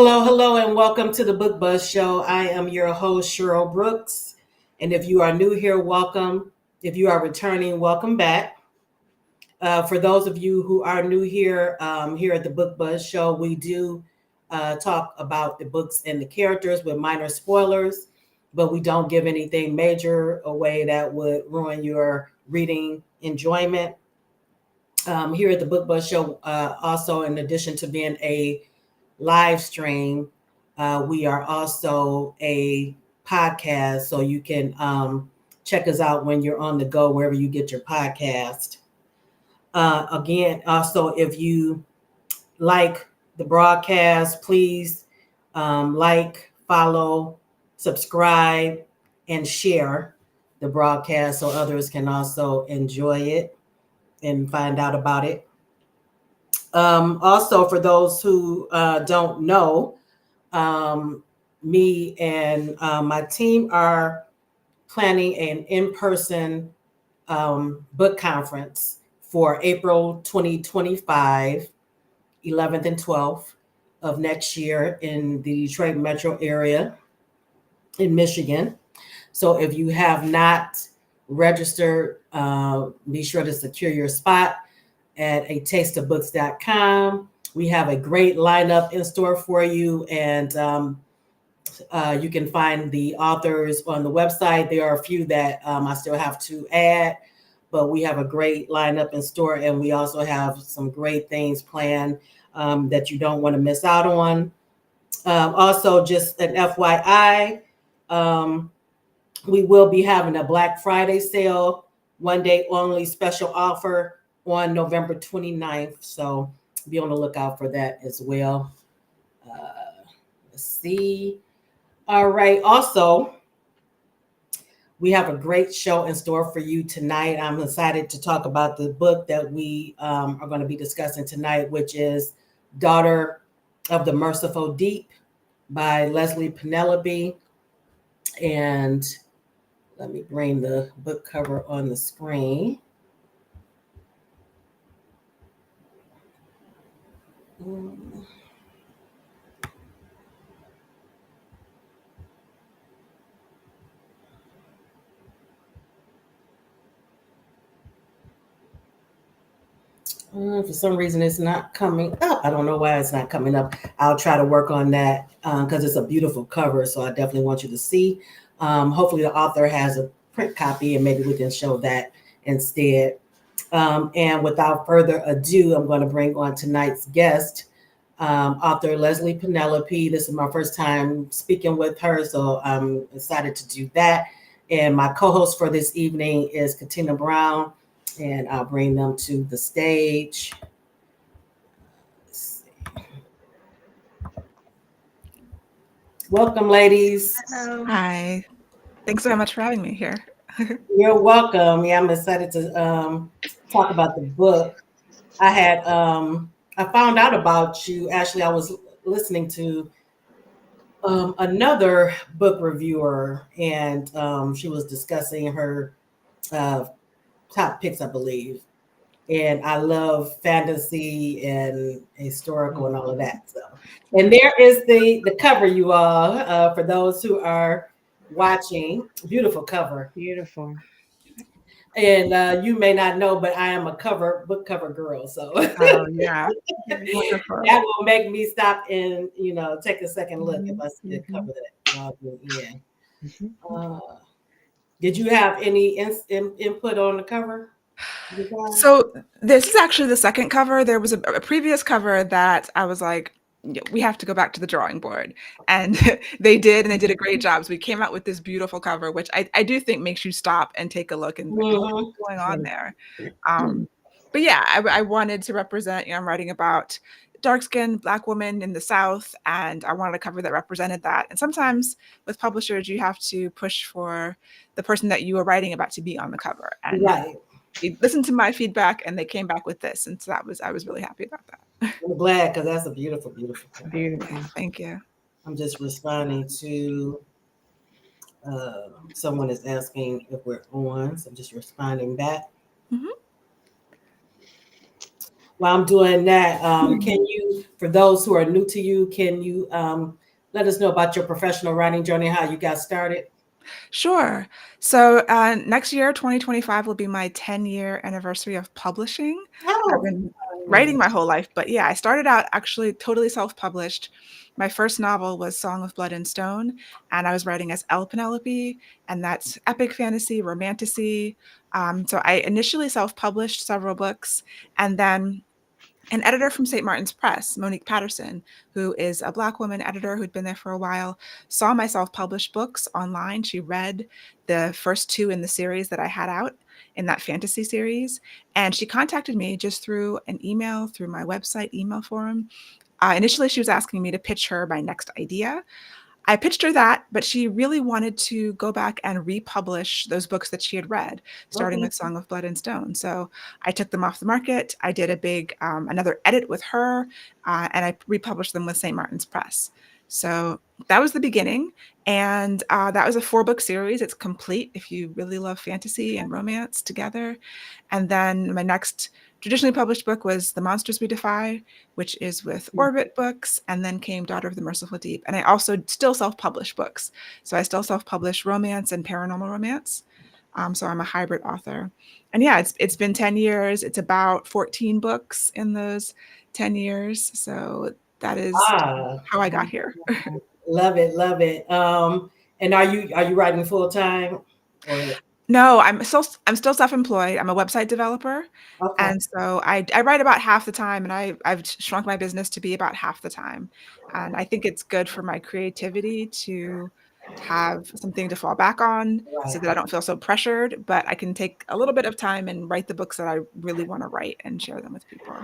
Hello, and welcome to the Book Buzz Show. I am your host, Cheryl Brooks. And if you are new here, welcome. If you are returning, welcome back. For those of you who are new here, here at the Book Buzz Show, we do talk about the books and the characters with minor spoilers, but we don't give anything major away that would ruin your reading enjoyment. Here at the Book Buzz Show, also in addition to being a live stream, we are also a podcast, so you can check us out when you're on the go, wherever you get your podcast. Again, also, if you like the broadcast, please like, follow, subscribe, and share the broadcast so others can also enjoy it and find out about it. Also, for those who don't know, me and my team are planning an in-person book conference for April 2025, 11th and 12th of next year in the Detroit metro area in Michigan. So if you have not registered, be sure to secure your spot at atasteofbooks.com. We have a great lineup in store for you, and you can find the authors on the website. There are a few that I still have to add, but we have a great lineup in store, and we also have some great things planned that you don't want to miss out on. Also, just an FYI, we will be having a Black Friday sale, one day only special offer on November 29th. So be on the lookout for that as well. Let's see. All right. Also, we have a great show in store for you tonight. I'm excited to talk about the book that we are going to be discussing tonight, which is Daughter of the Merciful Deep by Leslye Penelope. And let me bring the book cover on the screen. For some reason, it's not coming up. I don't know why it's not coming up. I'll try to work on that because it's a beautiful cover. So I definitely want you to see. Hopefully, the author has a print copy, and maybe we can show that instead. And without further ado, I'm going to bring on tonight's guest, author Leslye Penelope. This is my first time speaking with her, so I'm excited to do that. And my co-host for this evening is Katina Brown, and I'll bring them to the stage. Welcome, ladies. Hello. Hi. Thanks so much for having me here. You're welcome. Yeah, I'm excited to talk about the book. I found out about you. Actually, I was listening to another book reviewer, and she was discussing her top picks, I believe. And I love fantasy and historical and all of that. So, and there is the cover, you all, for those who are watching. Beautiful cover. Beautiful. And you may not know, but I am a book cover girl. So Oh, yeah. Wonderful. that will make me stop and take a second look if I see the cover that yeah. Did you have any input on the cover? So this is actually the second cover. There was a previous cover that I was like, we have to go back to the drawing board. And they did, and they did a great job. So we came out with this beautiful cover, which I do think makes you stop and take a look and what's going on there. But yeah, I wanted to represent, I'm writing about dark-skinned Black woman in the South, and I wanted a cover that represented that. And sometimes with publishers, you have to push for the person that you are writing about to be on the cover. And right. They listened to my feedback and they came back with this, and so I was really happy about that. I'm glad, because that's a beautiful cover. Beautiful. Thank you. I'm just responding to someone is asking if we're on, so I'm just responding back. while I'm doing that, can you, for those who are new to you, can you let us know about your professional writing journey, how you got started? Sure. So next year, 2025, will be my 10-year anniversary of publishing. I've Oh, been writing my whole life, but yeah, I started out actually totally self-published. My first novel was Song of Blood and Stone, and I was writing as Leslye Penelope, and that's epic fantasy, romantasy. So I initially self-published several books, and then an editor from St. Martin's Press, Monique Patterson, who is a Black woman editor who'd been there for a while, saw my self published books online. She read the first two in the series that I had out in that fantasy series. And she contacted me just through an email, through my website email forum. Initially, she was asking me to pitch her my next idea. I pitched her that, but she really wanted to go back and republish those books that she had read, starting okay. with Song of Blood and Stone. So I took them off the market. I did a big, another edit with her, and I republished them with St. Martin's Press. So that was the beginning. And that was a 4-book series. It's complete if you really love fantasy and romance together. And then my next traditionally published book was The Monsters We Defy, which is with Orbit Books, and then came Daughter of the Merciful Deep. And I also still self-publish books. So I still self-publish romance and paranormal romance. So I'm a hybrid author. And yeah, it's been 10 years. It's about 14 books in those 10 years. So that is Ah, how I got here. love it, love it. And are you writing full time or No, I'm still self-employed. I'm a website developer. okay? And so I write about half the time, and I've shrunk my business to be about half the time. And I think it's good for my creativity to have something to fall back on so Right, that I don't feel so pressured, but I can take a little bit of time and write the books that I really want to write and share them with people.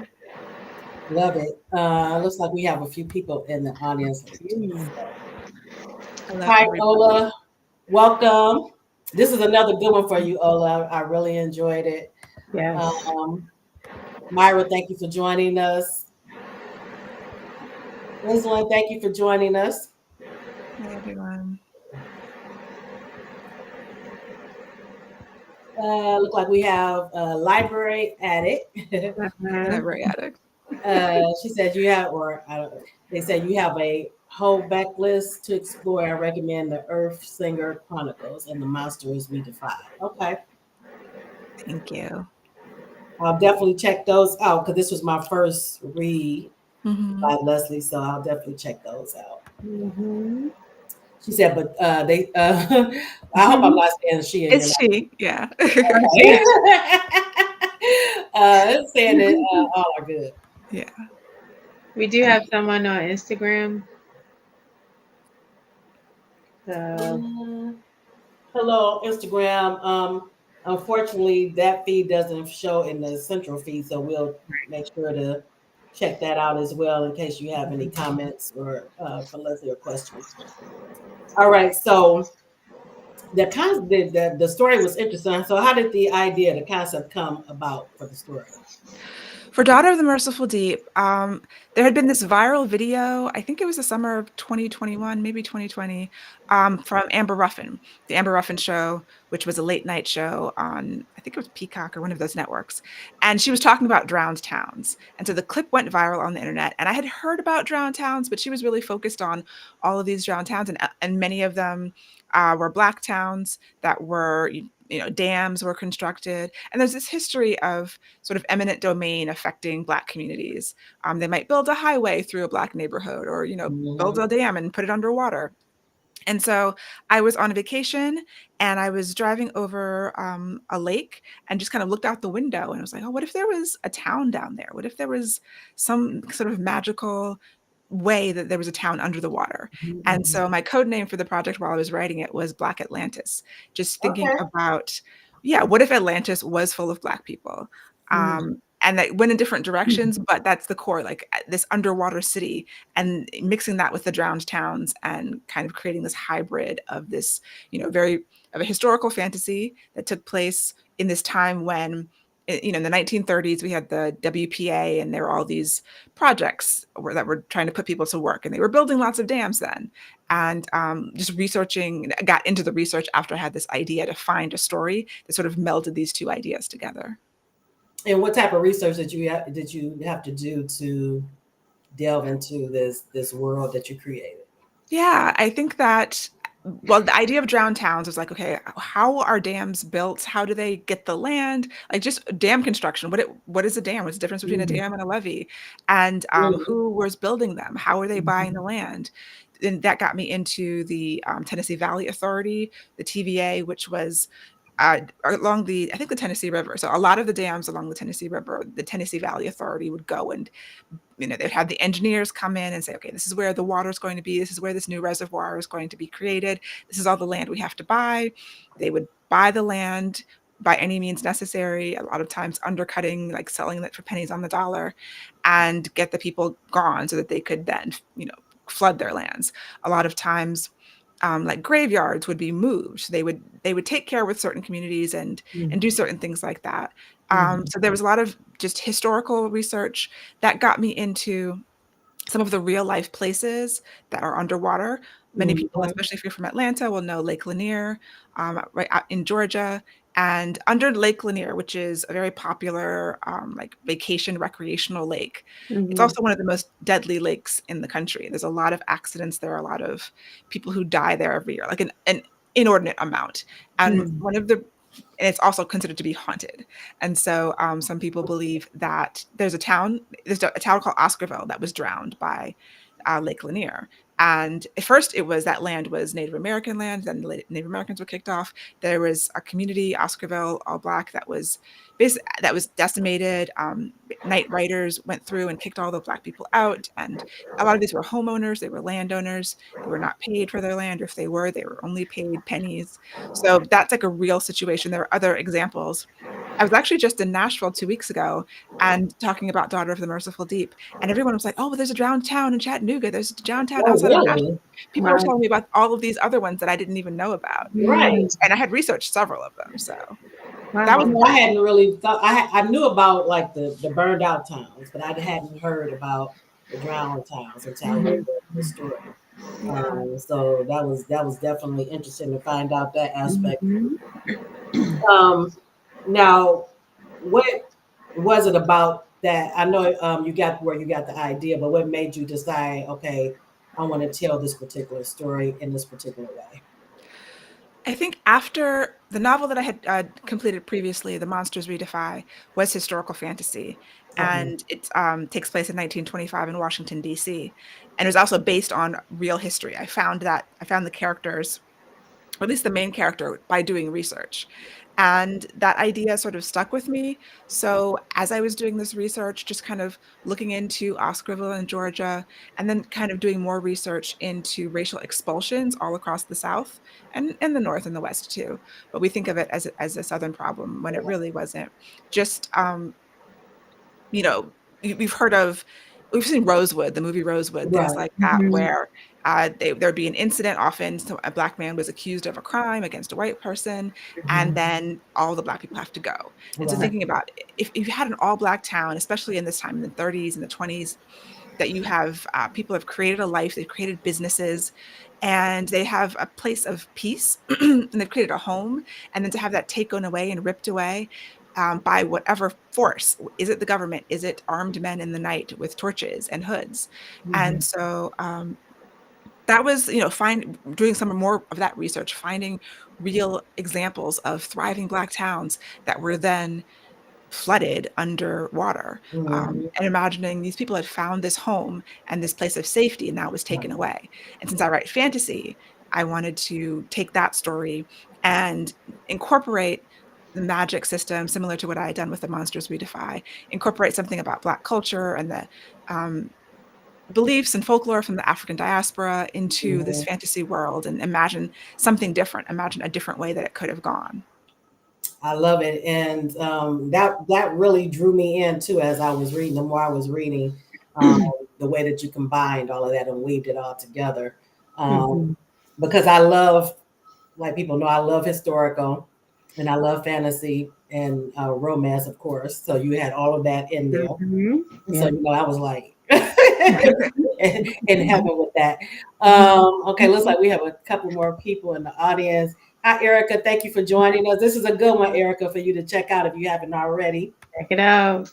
love it. Looks like we have a few people in the audience. Hello, Hi, everybody. Ola. Welcome. This is another good one for you, Ola. I really enjoyed it. Yes. Um, Myra, thank you for joining us. Leslye, thank you for joining us. Hi, everyone. Look like we have a library addict. Uh-huh. Library addict. She said you have, or I don't, they said you have a whole backlist to explore. I recommend the Earth Singer Chronicles and the Monsters We Defy. Okay, Thank you. I'll definitely check those out because this was my first read Hmm. by Leslye, so I'll definitely check those out. Mm-hmm. She said, but they, I hope I'm not saying she and you're It's not. she, yeah. Yeah. Saying that all are good. Yeah. We do have someone on Instagram. Uh, Uh, Hello, Instagram. Unfortunately, that feed doesn't show in the central feed, so we'll make sure to check that out as well in case you have any comments or for Leslye or questions. All right, so the story was interesting. So, how did the idea, the concept, come about for the story? For Daughter of the Merciful Deep, there had been this viral video, I think it was the summer of 2021, maybe 2020, from Amber Ruffin, the Amber Ruffin Show, which was a late night show on, I think it was Peacock or one of those networks. And she was talking about drowned towns. And so the clip went viral on the internet. And I had heard about drowned towns, but she was really focused on all of these drowned towns. And many of them were Black towns that were, dams were constructed. And there's this history of sort of eminent domain affecting Black communities. They might build a highway through a Black neighborhood, or build Mhm. a dam and put it underwater. And so I was on a vacation, and I was driving over a lake and just kind of looked out the window, and I was like, oh, what if there was a town down there? What if there was some sort of magical way that there was a town under the water? And Mhm. so my code name for the project while I was writing it was Black Atlantis, just thinking Okay. about, yeah, what if Atlantis was full of Black people? Mhm. And that went in different directions, but that's the core, like this underwater city, and mixing that with the drowned towns and kind of creating this hybrid of this, very of a historical fantasy that took place in this time when, in the 1930s, we had the WPA, and there were all these projects that were trying to put people to work, and they were building lots of dams then. And just researching, got into the research after I had this idea to find a story that sort of melded these two ideas together. And what type of research did you have to do to delve into this world that you created? Yeah, I think that, well, the idea of drowned towns was like, okay, how are dams built? How do they get the land? Like just dam construction. What is a dam? What's the difference between a Mhm. dam and a levee? And Mhm. who was building them? How are they buying the Mhm. land? And that got me into the Tennessee Valley Authority, the TVA, which was along the, I think, the Tennessee River. So a lot of the dams along the Tennessee River, the Tennessee Valley Authority would go and they'd have the engineers come in and say, okay, this is where the water is going to be. This is where this new reservoir is going to be created. This is all the land we have to buy. They would buy the land by any means necessary, a lot of times undercutting, like selling it for pennies on the dollar, and get the people gone so that they could then, flood their lands. A lot of times, like graveyards would be moved. They would take care with certain communities and do certain things like that. Mhm. So there was a lot of just historical research that got me into some of the real life places that are underwater. Many people, Mhm. especially if you're from Atlanta, will know Lake Lanier, right out in Georgia. And under Lake Lanier, which is a very popular like vacation recreational lake, it's Mhm. also one of the most deadly lakes in the country. There's a lot of accidents there, a lot of people who die there every year, like an inordinate amount. And Mhm. and it's also considered to be haunted. And so some people believe that there's a town called Oscarville that was drowned by Lake Lanier. And at first, it was that land was Native American land. Then the Native Americans were kicked off. There was a community, Oscarville, all Black, that was decimated. Night riders went through and kicked all the Black people out, and a lot of these were homeowners. They were landowners. They were not paid for their land, or if they were only paid pennies. So that's like a real situation. There are other examples. I was actually just in Nashville 2 weeks ago and talking about Daughter of the Merciful Deep. And everyone was like, oh, well, there's a drowned town in Chattanooga. There's a drowned town Oh, outside of Nashville. really? People were Wow. telling me about all of these other ones that I didn't even know about. Right. And I had researched several of them. So that was Wow. No, I hadn't really thought. I knew about like the burned out towns, but I hadn't heard about the drowned towns until I read Mhm. the story. Yeah. So that was definitely interesting to find out that aspect. Mhm. Um, Now, what was it about that? I know you got where you got the idea, but what made you decide, okay, I want to tell this particular story in this particular way? I think after the novel that I had completed previously, The Monsters We Defy, was historical fantasy, Okay. and it takes place in 1925 in Washington, D.C., and it was also based on real history. I found the characters, or at least the main character, by doing research. And that idea sort of stuck with me. So as I was doing this research, just kind of looking into Oscarville in Georgia, and then kind of doing more research into racial expulsions all across the South and the North and the West too. But we think of it as a Southern problem when it really wasn't. Just you know, we've heard of, we've seen Rosewood, the movie Rosewood, things Right. like that, Mhm. where there'd be an incident. Often, so a Black man was accused of a crime against a white person, and Mhm. then all the Black people have to go. And so, Right. thinking about, if you had an all Black town, especially in this time in the 30s and the 20s, that you have people have created a life, they've created businesses, and they have a place of peace, and they've created a home, and then to have that taken away and ripped away by whatever force. Is it the government? Is it armed men in the night with torches and hoods? And Mhm. so that was, doing some more of that research, finding real examples of thriving Black towns that were then flooded underwater, Mhm. and imagining these people had found this home and this place of safety, and that was Right. taken away. And since I write fantasy, I wanted to take that story and incorporate the magic system, similar to what I had done with The Monsters We Defy, incorporate something about Black culture and the um, beliefs and folklore from the African diaspora into this Mhm. fantasy world, and imagine something different, imagine a different way that it could have gone. I love it, and that really drew me in too as I was reading. The more I was reading, um, the way that you combined all of that and weaved it all together, um, Mhm. because I love, like people know, I love historical, and I love fantasy and romance, of course. So you had all of that in there. Mhm. So Yeah. I was like in Mhm. heaven with that. Mhm. Okay, looks like we have a couple more people in the audience. Hi, Erica. Thank you for joining us. This is a good one, Erica, for you to check out if you haven't already. Check it out.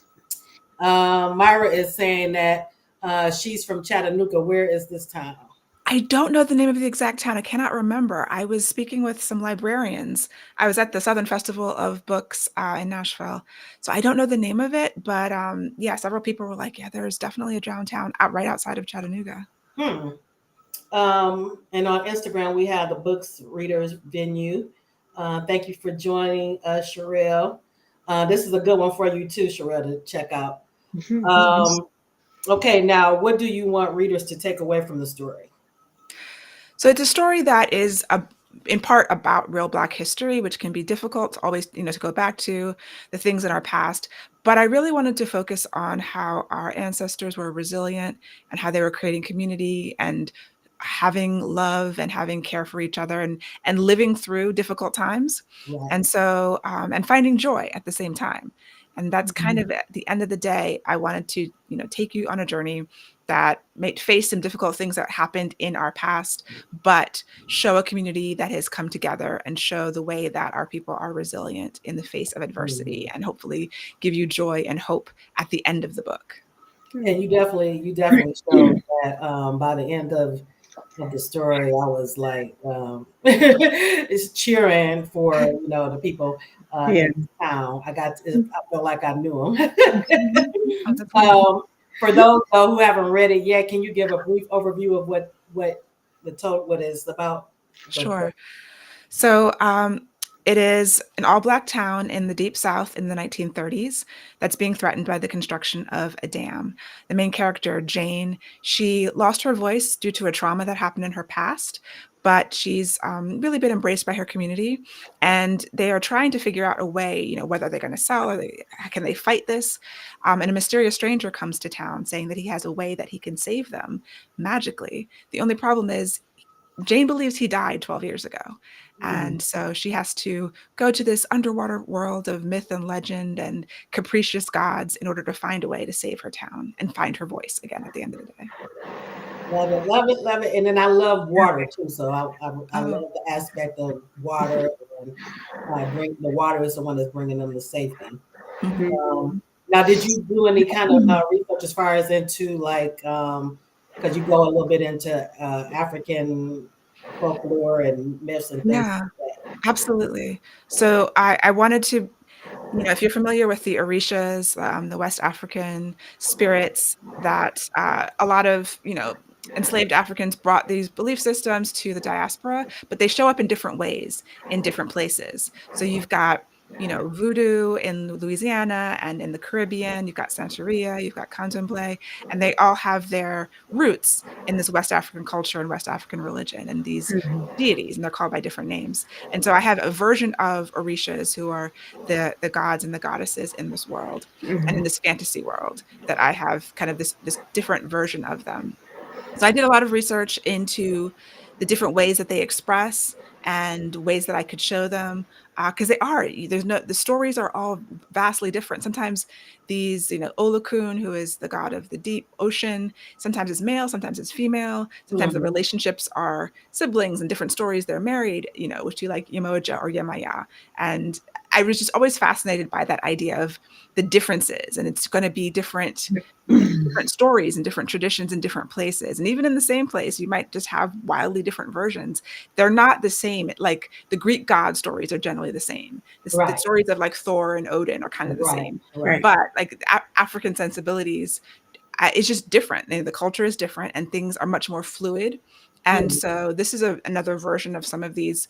Myra is saying that she's from Chattanooga. Where is this town? I don't know the name of the exact town. I cannot remember. I was speaking with some librarians. I was at the Southern Festival of Books in Nashville. So I don't know the name of it, but yeah, several people were like, yeah, there's definitely a downtown out right outside of Chattanooga. Hmm. And on Instagram, we have the Books Readers Venue. Thank you for joining us, Sherelle. This is a good one for you too, Sherelle, to check out. Okay, now what do you want readers to take away from the story? So it's a story that is in part about real Black history, which can be difficult to always, to go back to the things in our past. But I really wanted to focus on how our ancestors were resilient and how they were creating community and having love and having care for each other and living through difficult times. Right. And so, and finding joy at the same time. And that's kind of at the end of the day, I wanted to, take you on a journey that may face some difficult things that happened in our past, but show a community that has come together and show the way that our people are resilient in the face of adversity and hopefully give you joy and hope at the end of the book. And you definitely showed that by the end of the story, I was like, it's cheering for the people in town. I felt like I knew them. For those though who haven't read it yet, can you give a brief overview of what what is about? Sure. So it is an all-Black town in the Deep South in the 1930s that's being threatened by the construction of a dam. The main character, Jane, she lost her voice due to a trauma that happened in her past, but she's really been embraced by her community, and they are trying to figure out a way, whether they're going to sell or can they fight this. And a mysterious stranger comes to town saying that he has a way that he can save them magically. The only problem is Jane believes he died 12 years ago. And so she has to go to this underwater world of myth and legend and capricious gods in order to find a way to save her town and find her voice again at the end of the day. Love it, love it, love it. And then I love water too. So I love the aspect of water, and the water is the one that's bringing them to safety. Now, did you do any kind of research as far as into because you go a little bit into African folklore and myths and things Yeah, like that? absolutely. So I wanted to, if you're familiar with the Orishas, the West African spirits that a lot of, enslaved Africans brought these belief systems to the diaspora, but they show up in different ways in different places. So you've got, voodoo in Louisiana and in the Caribbean, you've got Santeria, you've got Candomblé, and they all have their roots in this West African culture and West African religion and these deities, and they're called by different names. And so I have a version of Orishas who are the gods and the goddesses in this world and in this fantasy world that I have kind of this different version of them. So I did a lot of research into the different ways that they express and ways that I could show them, because the stories are all vastly different. Sometimes these, Olokun, who is the god of the deep ocean, sometimes it's male, sometimes it's female, sometimes the relationships are siblings and different stories. They're married, which you like Yemoja or Yemaya. And I was just always fascinated by that idea of the differences, and it's going to be different stories and different traditions in different places. And even in the same place, you might just have wildly different versions. They're not the same. Like the Greek god stories are generally the same. The stories of like Thor and Odin are kind of the same. But like African sensibilities, it's just different. The culture is different and things are much more fluid. And so this is another version of some of these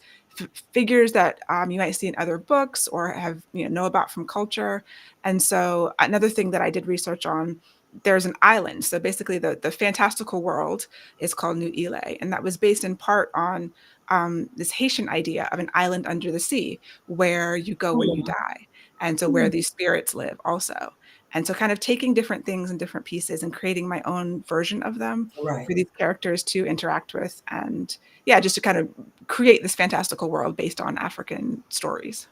figures that you might see in other books or have know about from culture. And so another thing that I did research on, there's an island. So basically the fantastical world is called New Ile, and that was based in part on this Haitian idea of an island under the sea where you go when you die, and so where these spirits live also. And so kind of taking different things and different pieces and creating my own version of them for these characters to interact with. And yeah, just to kind of create this fantastical world based on African stories.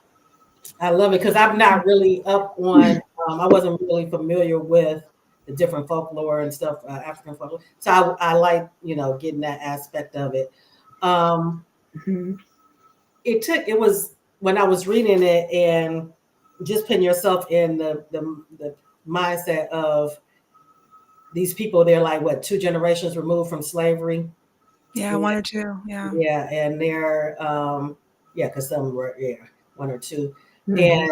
I love it because I'm not really up on, I wasn't really familiar with the different folklore and stuff, African folklore. So I like, getting that aspect of it. It was when I was reading it and just putting yourself in the mindset of these people. They're like what, 2 generations removed from slavery. Yeah, And, one or two. Yeah. yeah, and they're yeah, because some were, yeah, 1 or 2, Mhm. and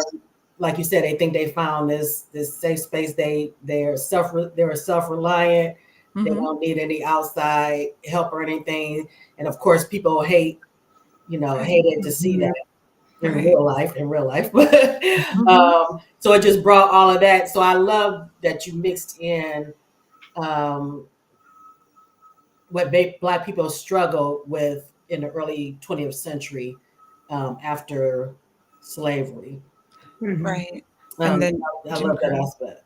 like you said, they think they found this safe space. They're self-reliant. They Mm-hmm. don't need any outside help or anything. And of course, people Right. hated to see that Right. in real life. But Mm-hmm. so it just brought all of that. So I love that you mixed in um, what Black people struggled with in the early 20th century after slavery. Mhm. Right. And Um, then I Jim love that Crow. aspect.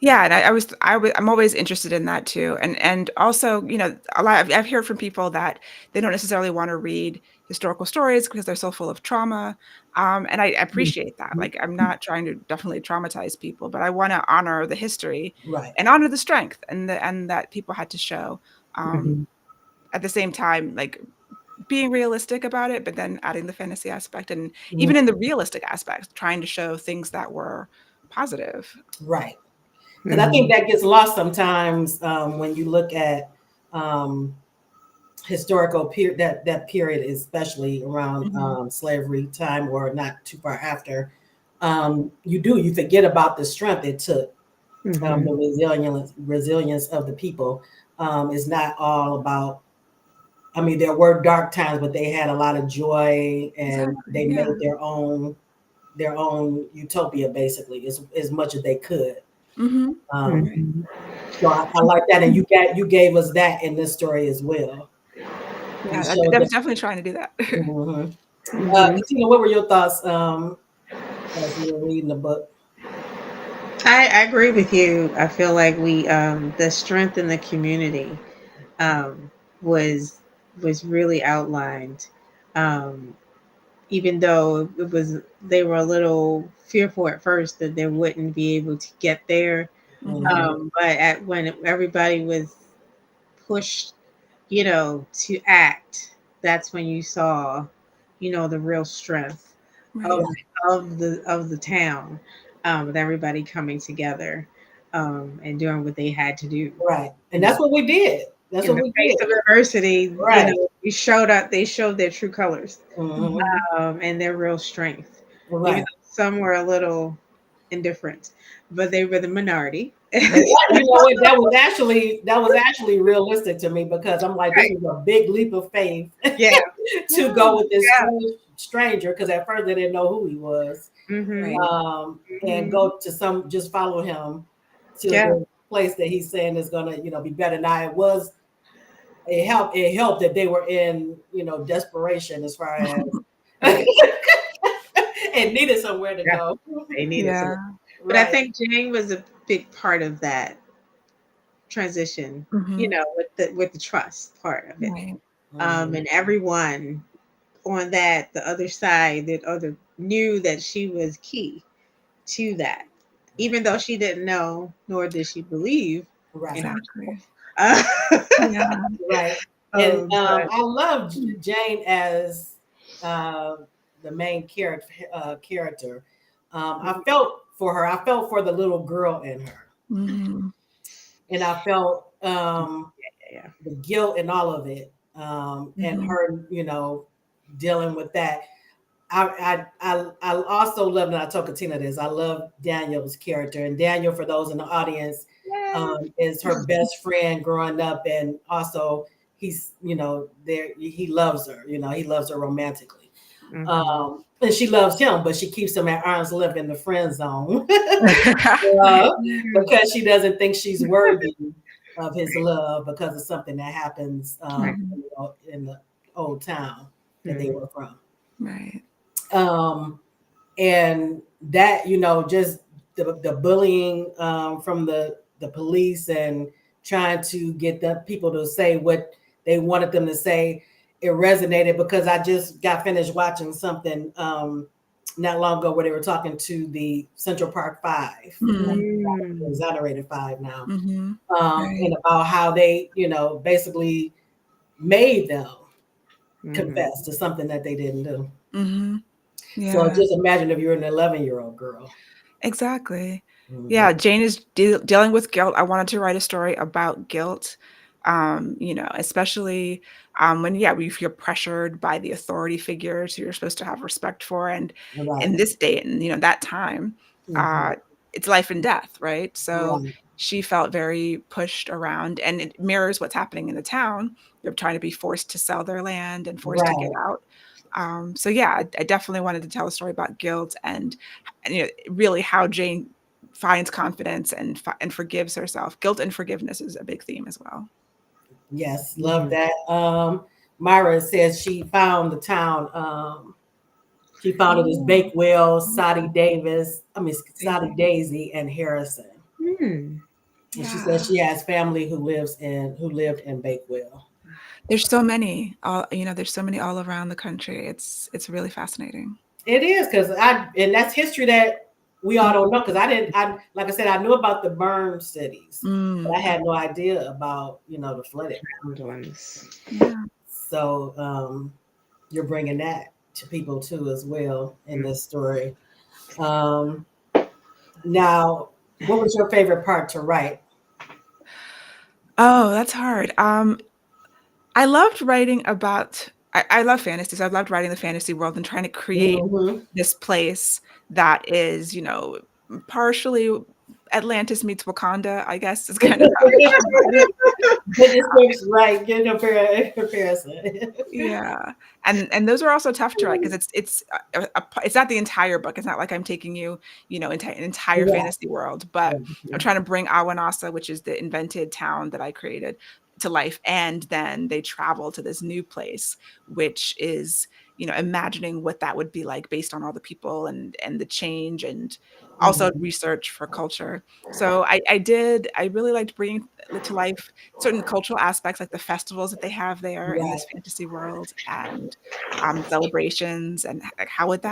Yeah, and I'm always interested in that too, and also, a lot. I've heard from people that they don't necessarily want to read historical stories because they're so full of trauma, and I appreciate that. Like, I'm not trying to definitely traumatize people, but I want to honor the history Right. and honor the strength and that people had to show. Um, Mhm. at the same time, like being realistic about it, but then adding the fantasy aspect, and Mhm. even in the realistic aspects, trying to show things that were positive. Right. Because I think Mhm. that gets lost sometimes when you look at um, historical period, that period, especially around Mhm. slavery time or not too far after. You forget about the strength it took, the Mhm. resilience of the people. It's not all about. I mean, there were dark times, but they had a lot of joy, and Exactly. they Yeah. made their own utopia basically as much as they could. Mhm. Um, Right. Mhm. so I like that, and you gave us that in this story as well. You Yeah, showed that that. was definitely trying to do that. Mhm. Mhm. Katina, what were your thoughts as you were reading the book? I agree with you. I feel like we the strength in the community um was was really outlined. Um Even though it was they were a little fearful at first that they wouldn't be able to get there. Mhm. But when everybody was pushed, to act, that's when you saw, the real strength Right. of Right, of the town, with everybody coming together, and doing what they had to do. right, and In the that's what we did. That's in what the we face did. of adversity, Right. we showed up. They showed their true colors, Hmm. Mhm. and their real strength. Even Right. though some were a little indifferent, but they were the minority. But you know what? That was actually realistic to me because I'm like, this Right. was a big leap of faith Yeah. to Yeah. go with this Yeah. stranger because at first they didn't know who he was, Mhm. Right. and Mhm. go to just follow him to Yeah. the place that he's saying is gonna be better. Now it helped that they were in desperation as far as Right. and needed somewhere to Yeah. go. They needed some. Yeah. But I Right. think Jane was a big part of that transition. Mhm. With the trust part of it, Right. Mhm. and everyone on the other side, that other knew that she was key to that, even though she didn't know nor did she believe in Right. Exactly. herself. Yeah. Right. And But I love Jane as uh, the main character. I felt for her. I felt for the little girl in her, Mhm. and I felt yeah. the guilt and all of it, and Mhm. her, dealing with that. I also love, and I told Katina this. I love Daniel's character, and Daniel, for those in the audience, Yeah. is her best friend growing up, and also he's there. He loves her. He loves her romantically, Hmm. and she loves him, but she keeps him at arm's length in the friend zone Right. because she doesn't think she's worthy of his love because of something that happens Right. in the old town that they Hmm. were from. Right. Um, and that just the bullying from the police and trying to get the people to say what they wanted them to say, it resonated because I just got finished watching something not long ago where they were talking to the Central Park Five, Mhm. Mm. exonerated five now, Mhm. and Right. about how they basically made them Mhm. confess to something that they didn't do. Mhm. So Yeah. just imagine if you're an 11-year-old girl. Exactly. Mhm. Yeah, Jane is dealing with guilt. I wanted to write a story about guilt, especially when, yeah, we feel pressured by the authority figures who you're supposed to have respect for. And Right. in this day and, that time, Mhm. uh, it's life and death, right? So Right. she felt very pushed around, and it mirrors what's happening in the town. They're trying to be forced to sell their land and forced to get Right. out. So yeah, I definitely wanted to tell a story about guilt and really how Jane finds confidence and forgives herself. Guilt and forgiveness is a big theme as well. Yes, love Mhm. that. Myra says she found the town. She found it as Oh, Bakewell, Soddy Davis. I mean, Soddy Daisy. Daisy and Harrison. Hmm. And she says Yeah. she has family who lived in Bakewell. There's so many, there's so many all around the country. It's really fascinating. It is because and that's history that we all don't know because I didn't. I like I said, I knew about the burned cities, but I Mm, had no idea about the flooded. Found ones. yeah. So you're bringing that to people too as well in this story. Um, now, what was your favorite part to write? Oh, that's hard. I loved writing about I love fantasy, so I loved writing the fantasy world and trying to create Hmm. this place that is, partially Atlantis meets Wakanda, I guess is kind of how I try to write it. Good description, right? Good comparison. Yeah, and those are also tough to write because it's not the entire book. It's not like I'm taking you, into an entire Right. fantasy world, but I'm trying to bring Awanasa, which is the invented town that I created, to life, and then they travel to this new place, which is, imagining what that would be like based on all the people and the change and also Mhm. research for culture. So I really liked bringing to life certain cultural aspects like the festivals that they have there in Right. this fantasy world and celebrations and like how would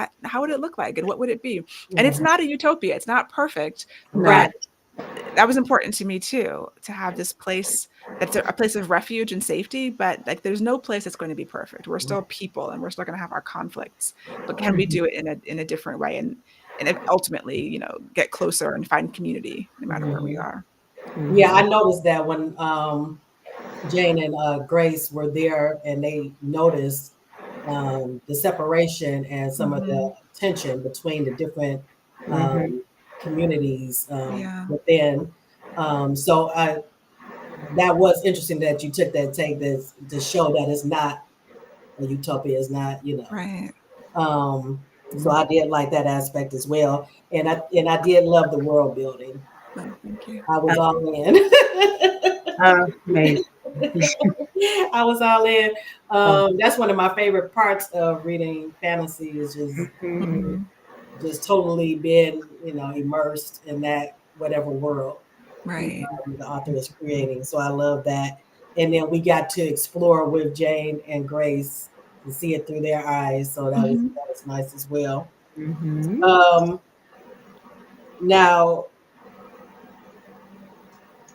it look like and what would it be? And it's Mhm. not a utopia, it's not perfect, No. but Right. that was important to me too, to have this place that's a place of refuge and safety, but like there's no place that's going to be perfect. We're still people and we're still going to have our conflicts, but can we Mhm. do it in a different way and ultimately, get closer and find community no matter where we Mhm. are. Yeah, I Mhm. noticed that when Jane and Grace were there, and they noticed the separation and some of the Mhm. tension between the different Mhm. um, communities Yeah. within. So that was interesting that you took that take this to show that it's not a utopia. It's not. Right. Um, so Mhm. I did like that aspect as well, and I did love the world building. Oh, thank you. I was Oh, all in. amazing. I was all in. Oh. That's one of my favorite parts of reading fantasy is just Mhm. Mhm. just totally being immersed in that whatever world Right. the author is creating. So I love that. And then we got to explore with Jane and Grace and see it through their eyes. So that was Mhm. that was nice as well. Mhm. Um, now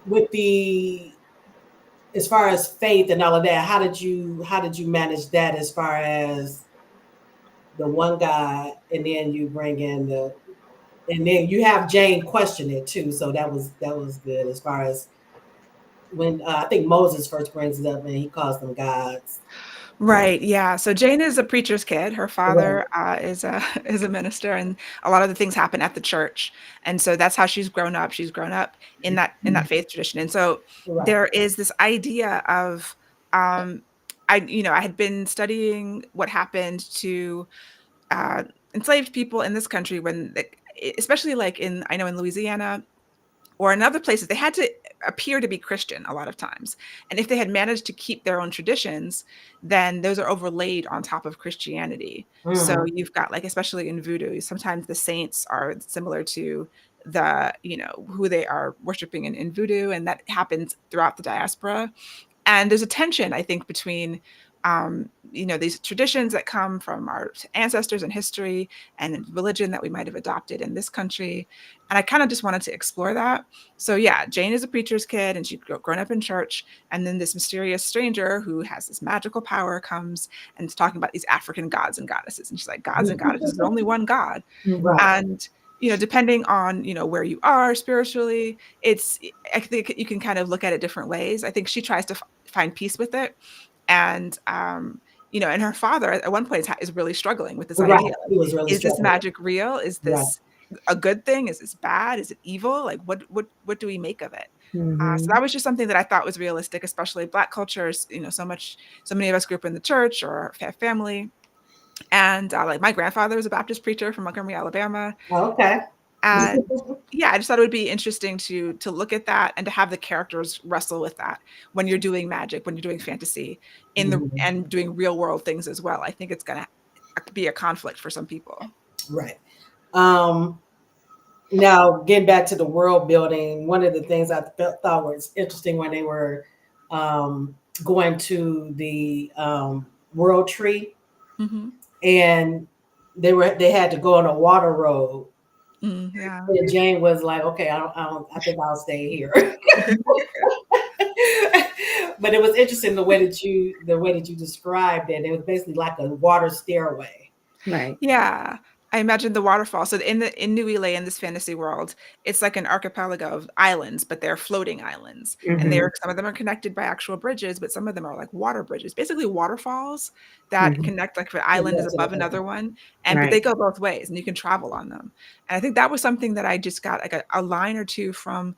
with the as far as faith and all of that, how did you manage that as far as the one God, and then you bring in and then you have Jane question it too. So that was good as far as when I think Moses first brings it up and he calls them gods. Right, yeah. So Jane is a preacher's kid. Her Right. father is a is a minister, and a lot of the things happen at the church. And so that's how she's grown up. She's grown up in that faith tradition. And so Right. there is this idea of um I had been studying what happened to uh enslaved people in this country when especially like in I know in Louisiana or in other places, they had to appear to be Christian a lot of times. And if they had managed to keep their own traditions, then those are overlaid on top of Christianity. So Mm. you've got like, especially in voodoo, sometimes the saints are similar to the, who they are worshiping in voodoo. And that happens throughout the diaspora. And there's a tension, I think, between these traditions that come from our ancestors and history and religion that we might have adopted in this country. And I kind of just wanted to explore that. So yeah, Jane is a preacher's kid and she'd grown up in church. And then this mysterious stranger who has this magical power comes and is talking about these African gods and goddesses. And she's like, gods and goddesses, there's only one God. Right. And depending on where you are spiritually, I think you can kind of look at it different ways. I think she tries to find peace with it. And and her father at one point is really struggling with this Right. idea. He was really Is this struggling. magic real? Is Right. this a good thing? Is this bad? Is it evil? Like what do we make of it? Mhm. So that was just something that I thought was realistic, especially Black cultures. So many of us grew up in the church or have family. And like my grandfather was a Baptist preacher from Montgomery, Alabama. Okay. And yeah, I just thought it would be interesting to look at that and to have the characters wrestle with that when you're doing magic, when you're doing fantasy and doing real world things as well. I think it's going to be a conflict for some people. Right. Now, getting back to the world building, one of the things I thought was interesting when they were going to the World Tree, and they had to go on a water road. Yeah. And Jane was like, "Okay, I think I'll stay here." But it was interesting the way that you described it. It was basically like a water stairway. Right. Yeah. I imagine the waterfall. So in New Ile, in this fantasy world, it's like an archipelago of islands, but they're floating islands. And some of them are connected by actual bridges, but some of them are like water bridges, basically waterfalls that connect, like if an island is above another one. But they go both ways and you can travel on them. And I think that was something that I just got like a line or two from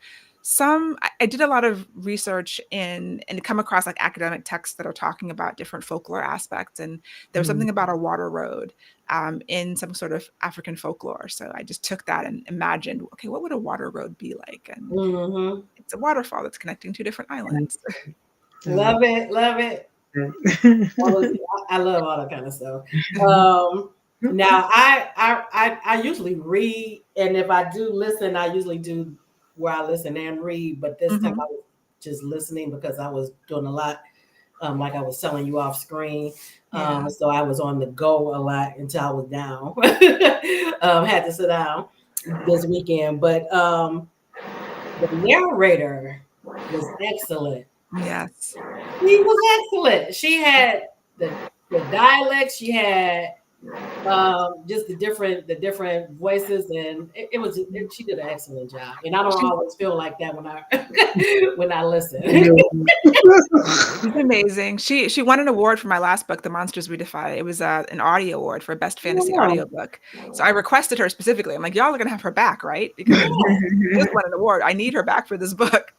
I did a lot of research and come across like academic texts that are talking about different folklore aspects. And there was something about a water road in some sort of African folklore. So I just took that and imagined, okay, what would a water road be like? And it's a waterfall that's connecting two different islands. Love it. Love it. I love all that kind of stuff. Now I usually read, and if I do listen, I usually do where I listen and read. But this time I was just listening because I was doing a lot, like I was telling you off screen. So I was on the go a lot until I was down. Had to sit down this weekend, but the narrator was excellent. Yes. She was excellent. She had the dialect. She had just the different voices, and she did an excellent job. And I don't always feel like that when I when I listen. She's amazing. She won an award for my last book, The Monsters We Defy. It was an audio award for best fantasy audiobook. So I requested her specifically. I'm like, y'all are gonna have her back, right? Because she just won an award. I need her back for this book.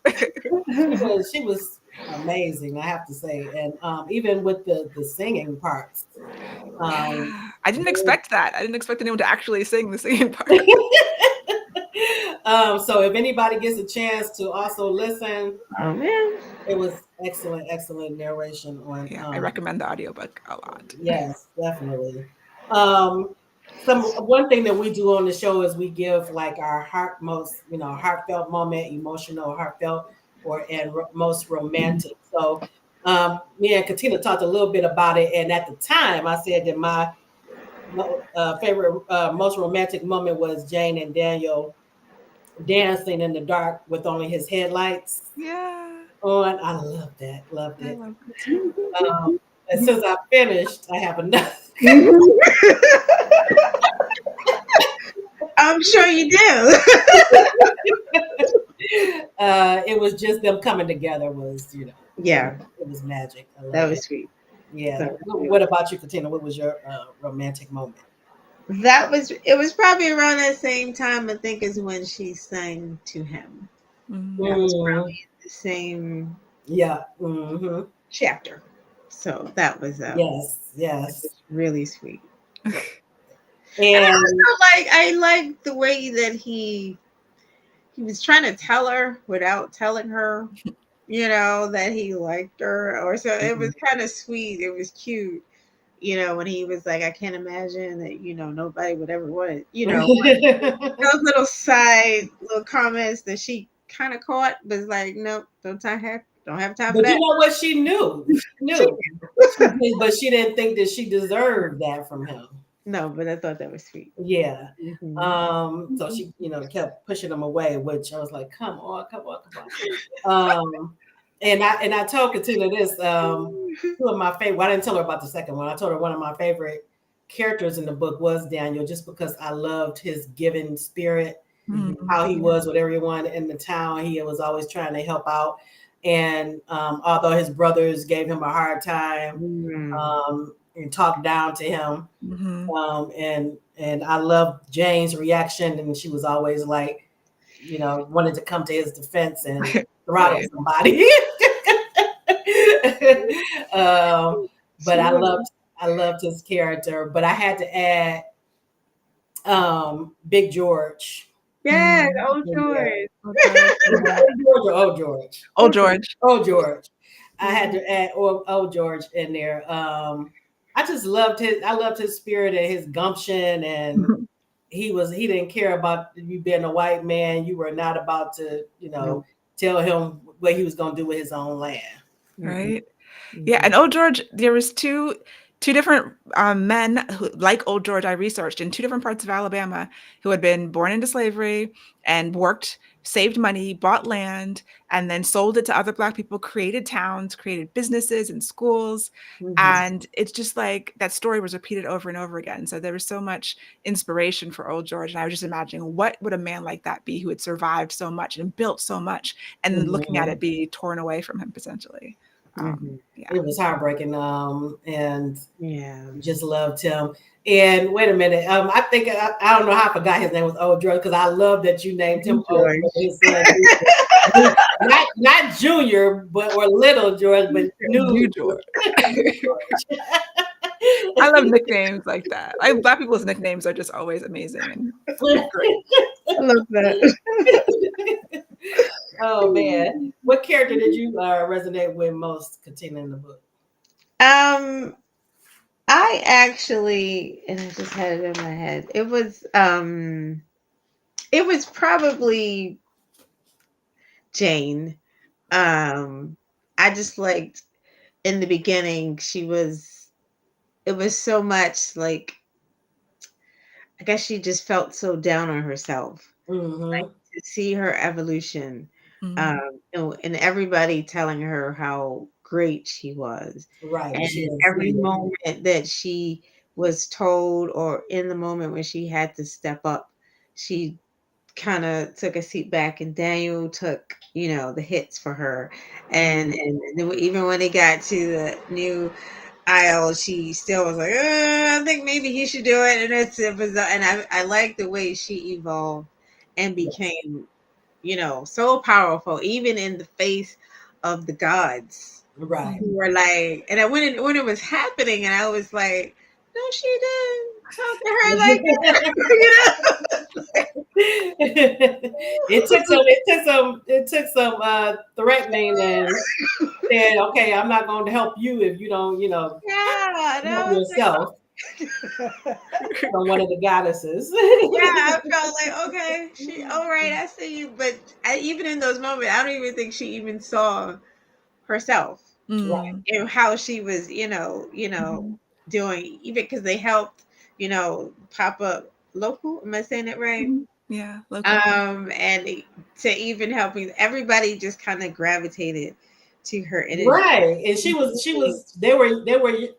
She was amazing, I have to say, and even with the singing parts. I didn't expect that. I didn't expect anyone to actually sing the singing part. So if anybody gets a chance to also listen, oh man, it was excellent narration on. I recommend the audiobook a lot. Yes, definitely. One thing that we do on the show is we give like our heartfelt moment, emotional, heartfelt, and most romantic. So me and Katina talked a little bit about it, and at the time I said that my favorite, most romantic moment was Jane and Daniel dancing in the dark with only his headlights on. I loved it. I love it too. And since I finished, I have another. I'm sure you do. It was just them coming together was, yeah, it was magic. that was sweet. Yeah. What about you, Katina? What was your romantic moment? It was probably around that same time, I think, as when she sang to him. That was probably the same chapter. So that was yes, really sweet. And I like the way that he was trying to tell her without telling her, that he liked her, or so. It was kind of sweet. It was cute. When he was like, I can't imagine that, nobody would ever want, those little little comments that she kind of caught, but it's like, nope, don't have time for but that. you know what? She knew. But she didn't think that she deserved that from him. No, but I thought that was sweet. Yeah. Hmm. So she, kept pushing him away, which I was like, come on, come on, come on. And I told Katina this, two of my favorite, well, I didn't tell her about the second one. I told her one of my favorite characters in the book was Daniel, just because I loved his giving spirit, how he was with everyone in the town. He was always trying to help out. And although his brothers gave him a hard time, and talked down to him, and I loved Jane's reaction, and she was always like, wanted to come to his defense and throttle Right. somebody. But I loved his character. But I had to add Big George. Yes, old in there. George. Old George. Old George. Old George. Old George. I had to add old George in there. I just loved his spirit and his gumption, and he didn't care about you being a white man. You were not about to, tell him what he was going to do with his own land. Right. Yeah, and Old George, there was two different men who, like Old George, I researched in two different parts of Alabama, who had been born into slavery and worked, saved money, bought land, and then sold it to other Black people, created towns, created businesses and schools. And it's just like that story was repeated over and over again. So there was so much inspiration for Old George. And I was just imagining, what would a man like that be who had survived so much and built so much, and then looking at it be torn away from him potentially. Yeah. It was heartbreaking, and Yeah. just loved him. And wait a minute, I think I don't know how I forgot his name was Old George, because I love that you named him Old George. His son, not Junior, or Little George, but New George. I love nicknames like that. Black people's nicknames are just always amazing and great. I love that. Oh man, what character did you resonate with most, Katina, in the book? I actually, and I just had it in my head. It was probably Jane. I just liked in the beginning. It was so much like, I guess she just felt so down on herself. Like, to see her evolution, and everybody telling her how great she was. Right. And every moment that she was told, or in the moment when she had to step up, she kind of took a seat back, and Daniel took, the hits for her. And even when they got to the new aisle, she still was like, I think maybe he should do it. And it was, and I like the way she evolved and became, so powerful, even in the face of the gods. Right. Who were like, and when it was happening, and I was like, no, she didn't talk to her like that. It took some threatening, and said, okay, I'm not going to help you if you don't, help yourself. From one of the goddesses. I felt like, okay, all right, I see you. But even in those moments, I don't even think she even saw herself, and how she was, doing, even because they helped, Papa Local. Am I saying it right? Yeah, local. And to even helping, everybody just kind of gravitated to her energy. Right. And they were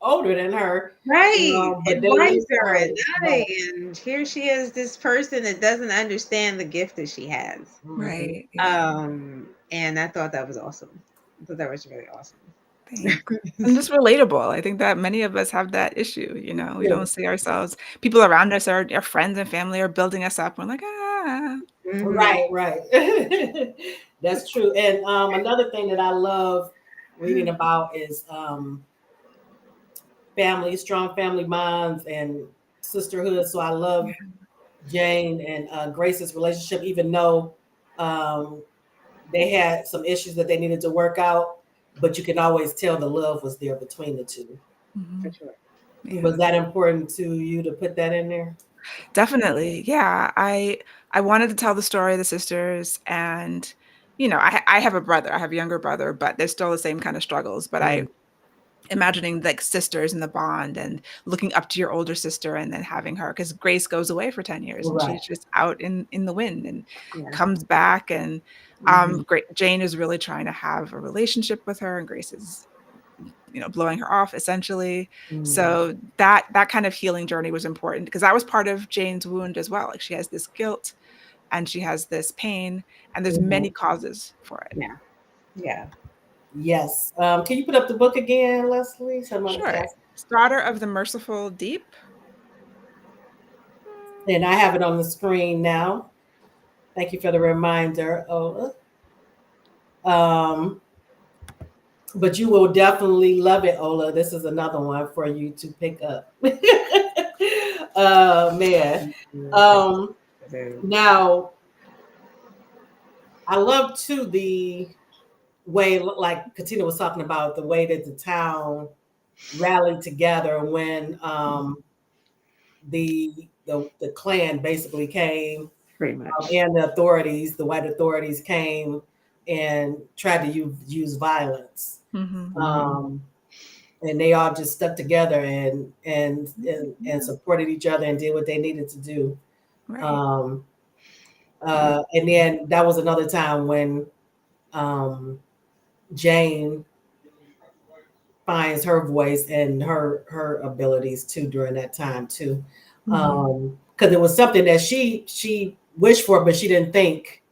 older than her. Right. But And they wiser and here she is, this person that doesn't understand the gift that she has. Right. And I thought that was awesome. I thought that was really awesome. Thanks. And just relatable. I think that many of us have that issue. We don't see ourselves. People around us, our friends and family, are building us up. We're like, Right. That's true. And another thing that I love reading about is strong family bonds and sisterhood. So I love Jane and Grace's relationship, even though they had some issues that they needed to work out, but you can always tell the love was there between the two. For sure. Yeah. Was that important to you to put that in there? Definitely. Yeah. I wanted to tell the story of the sisters, and I have a brother. I have a younger brother, but there's still the same kind of struggles. But imagining like sisters and the bond and looking up to your older sister and then having her, because Grace goes away for 10 years and Right. she's just out in the wind and Yeah. comes back. And Mhm. Jane is really trying to have a relationship with her, and Grace is, blowing her off essentially. So that kind of healing journey was important, because that was part of Jane's wound as well. Like, she has this guilt and she has this pain, and there's many causes for it. Yeah. Yeah. Yes. Can you put up the book again, Leslye? Someone Sure. asked. Daughter of the Merciful Deep. And I have it on the screen now. Thank you for the reminder, Ola. But you will definitely love it, Ola. This is another one for you to pick up. Man. Now, I love too the way, like Katina was talking about, the way that the town rallied together when the Klan basically came, Pretty much. and the white authorities came and tried to use violence. And they all just stuck together and supported each other and did what they needed to do. Right. And then that was another time when Jane finds her voice and her abilities too during that time too, because it was something that she wished for, but she didn't think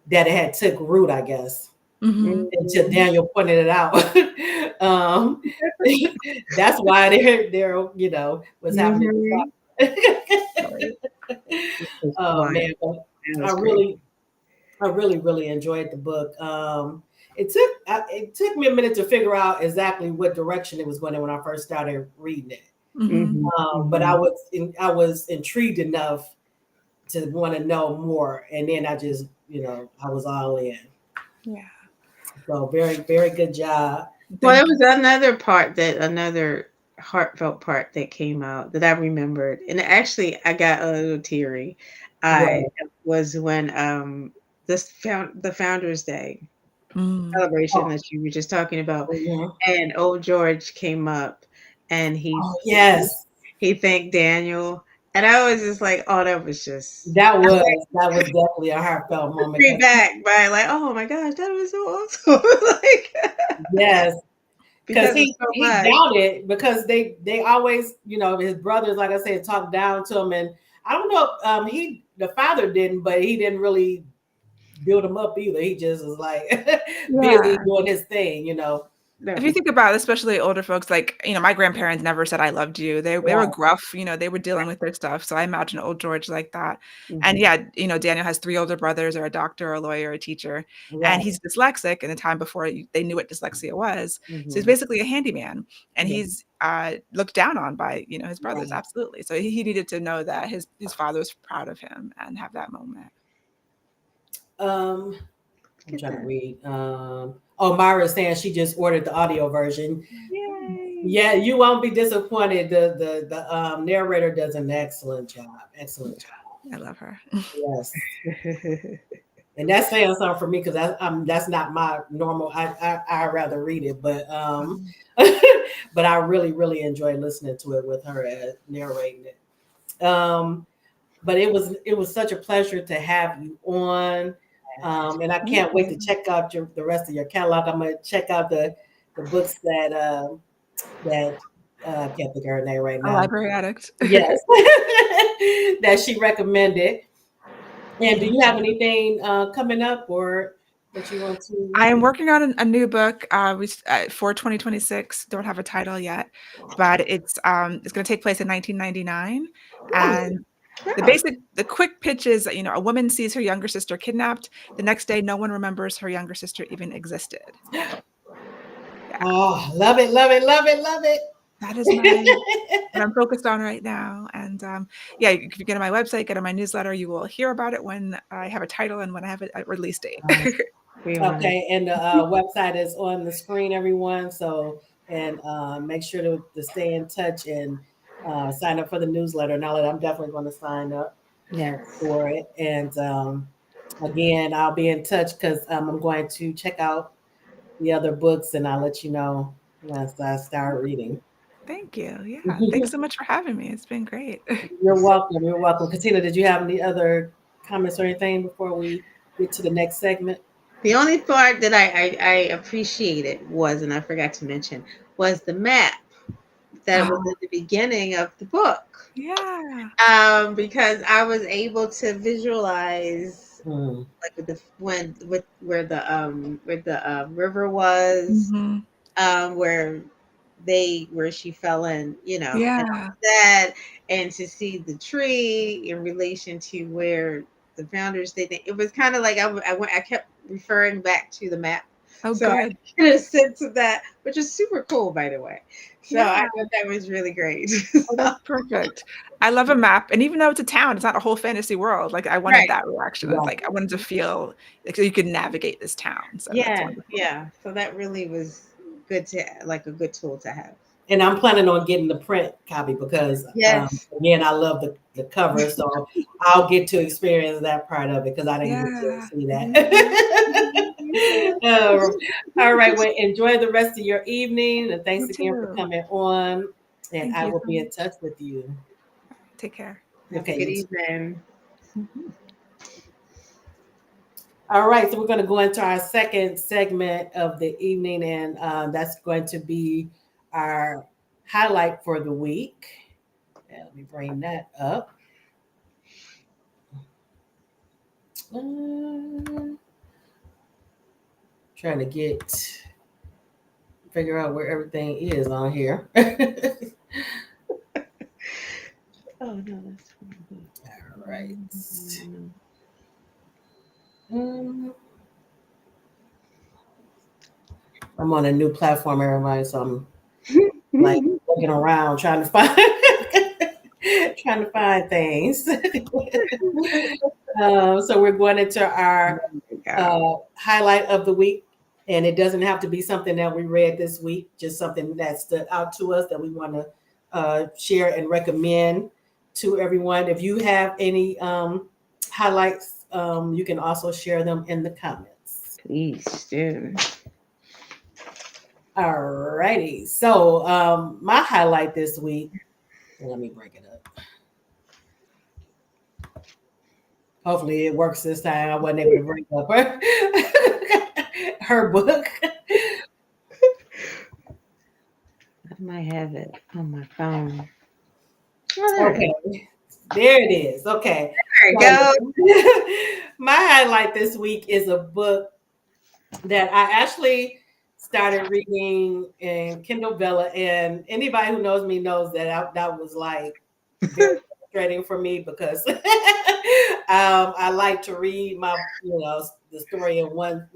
that it had took root, I guess, until Daniel pointed it out. That's why they're what's happening. Oh man, I really enjoyed the book. It took me a minute to figure out exactly what direction it was going in when I first started reading it. But I was intrigued enough to want to know more, and then I just I was all in. Yeah. So very, very good job. Well, there was another heartfelt part that came out that I remembered, and actually I got a little teary. Was when the Founders Day celebration that you were just talking about, and old George came up and he thanked Daniel, and I was just like, oh, that was definitely a heartfelt moment. Bring back by like, oh my gosh, that was so awesome. Like, yes. Because he so doubted, because they always, his brothers, like I said, talked down to him, and I don't know, the father didn't, but he didn't really build him up either. He just was like busy doing his thing, If you think about it, especially older folks, like, my grandparents never said I loved you. They were gruff, they were dealing with their stuff. So I imagine old George like that. And Daniel has 3 older brothers, or a doctor, a lawyer, a teacher, and he's dyslexic in the time before they knew what dyslexia was. So he's basically a handyman, and he's looked down on by, his brothers. Absolutely. So he needed to know that his father was proud of him and have that moment. I'm trying to read. Myra is saying she just ordered the audio version. Yay. Yeah, you won't be disappointed. The narrator does an excellent job. Excellent job. I love her. Yes. And that's saying something for me, because that's not my normal. I rather read it, but but I really enjoy listening to it with her narrating it. But it was such a pleasure to have you on. And I can't wait to check out the rest of your catalog. I'm going to check out the books that I can't think of her name right now. A Library Addict. Yes, that she recommended. And do you have anything coming up, or that you want to? I am working on a new book for 2026. Don't have a title yet, but it's going to take place in 1999, and the quick pitch is, a woman sees her younger sister kidnapped. The next day, no one remembers her younger sister even existed. Yeah. Oh, love it, love it, love it, love it. That is what I'm focused on right now. And if you get on my website, get on my newsletter, you will hear about it when I have a title and when I have a release date. Okay, and the website is on the screen, everyone. So, and make sure to stay in touch and sign up for the newsletter. Now that I'm definitely going to sign up for it. And again, I'll be in touch, because I'm going to check out the other books, and I'll let you know Yes, I start reading. Thank you. Yeah. Thanks so much for having me. It's been great. You're welcome. You're welcome. Katina, did you have any other comments or anything before we get to the next segment? The only part that I appreciated was, and I forgot to mention, was the map that was Oh, at the beginning of the book. yeah. Because I was able to visualize Hmm. like with the when with where the river was, Hmm. where she fell in, and all Yeah. of that, and to see the tree in relation to where the founders did it was kind of like I kept referring back to the map, Oh, so I good. get a sense of that, which is super cool, by the way. So I Yeah. thought that was really great. Oh, So, that's perfect. I love a map. And even though it's a town, it's not a whole fantasy world. Like I wanted right. that reaction of Right. like I wanted to feel like so you could navigate this town. So that's Yeah, wonderful. yeah. So that really was good to like a good tool to have. And I'm planning on getting the print copy because, Yes. again, I love the cover. So I'll get to experience that part of it because I didn't get to Yeah. see Mhm. that. All right. Well, enjoy the rest of your evening. And thanks You again for too. coming on. And Thank I you will so be in much. touch with you. Take care. Have a Okay. good You too. evening. Mhm. All right, so we're going to go into our second segment of the evening, and that's going to be our highlight for the week. And let me bring that up. Uh, trying to figure out where everything is on here. Oh no, that's fine. All right. No, Um, I'm on a new platform, everybody, so I'm like no. looking around trying to find trying to find things. So we're going into our There we go. highlight of the week. And it doesn't have to be something that we read this week, just something that stood out to us that we want to share and recommend to everyone. If you have any highlights, you can also share them in the comments. Please do. All righty. So, my highlight this week, let me break it up. Hopefully, it works this time. I wasn't able to break up her book. I might have it on my phone. Oh, there it is. Okay, there it is. Okay. There we So go. my highlight this week is a book that I actually started reading in Kindle Vella. And anybody who knows me knows that that was like very frustrating for me because I like to read the story in one,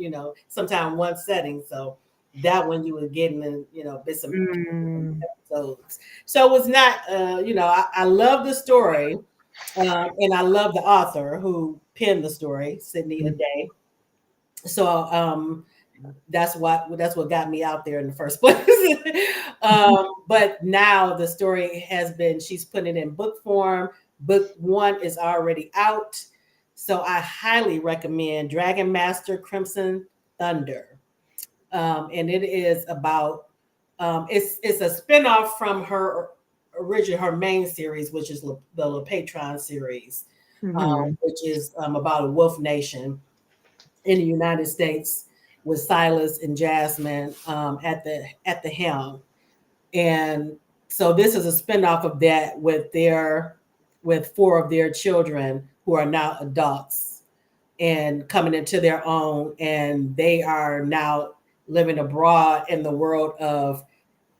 sometime one setting. So that one you were getting in, bits and Mm, episodes. So it was not, I love the story, and I love the author who penned the story, Sydney Aday. So that's what got me out there in the first place. But now the story she's putting it in book form. Book one is already out, so I highly recommend Dragon Master Crimson Thunder. And it is about it's a spinoff from her main series, which is the Le Patron series, mhm. which is about a wolf nation in the United States with Silas and Jasmine at the helm. And so this is a spinoff of that with four of their children who are now adults and coming into their own, and they are now living abroad in the world of